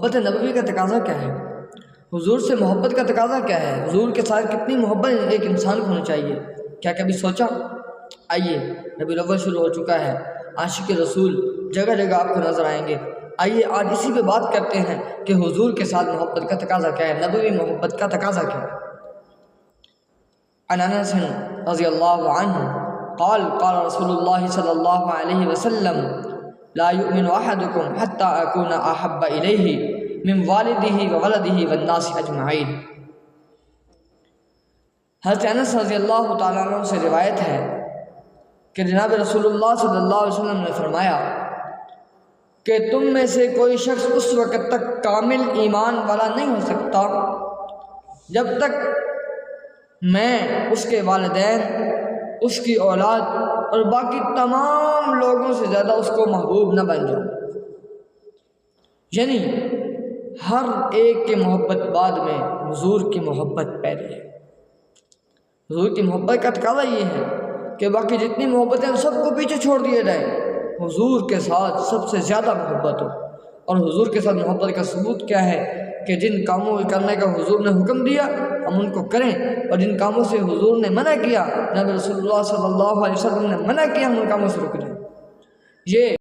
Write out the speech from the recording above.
محبت نبوی کا تقاضا کیا ہے؟ حضور سے محبت کا تقاضا کیا ہے؟ حضور کے ساتھ کتنی محبت ایک انسان کو ہونی چاہیے؟ کیا کبھی سوچا؟ آئیے، ربیع الاول شروع ہو چکا ہے، عاشق رسول جگہ جگہ آپ کو نظر آئیں گے۔ آئیے آج اسی پہ بات کرتے ہیں کہ حضور کے ساتھ محبت کا تقاضا کیا ہے، نبوی محبت کا تقاضا کیا ہے۔ عن انس رضی اللہ عنہ قال قال رسول اللہ صلی اللہ علیہ وسلم لا يؤمن احدكم حتى اكون احب الیہ من والدہ وولدہ والناس اجمعین۔ حضرت انس رضی اللہ تعالیٰ عنہ سے روایت ہے کہ جناب رسول اللہ صلی اللہ علیہ وسلم نے فرمایا کہ تم میں سے کوئی شخص اس وقت تک کامل ایمان والا نہیں ہو سکتا جب تک میں اس کے والدین، اس کی اولاد اور باقی تمام لوگوں سے زیادہ اس کو محبوب نہ بن جاؤں۔ یعنی ہر ایک کی محبت بعد میں، حضور کی محبت پہلے ہے۔ حضور کی محبت کا تقاضا یہ ہے کہ باقی جتنی محبتیں ہیں سب کو پیچھے چھوڑ دیا جائے، حضور کے ساتھ سب سے زیادہ محبت ہو۔ اور حضور کے ساتھ محبت کا ثبوت کیا ہے کہ جن کاموں کو کرنے کا حضور نے حکم دیا ہم ان کو کریں، اور جن کاموں سے حضور نے منع کیا، نبی رسول اللہ صلی اللہ علیہ وسلم نے منع کیا، ہم ان کاموں سے رک جائیں۔ یہ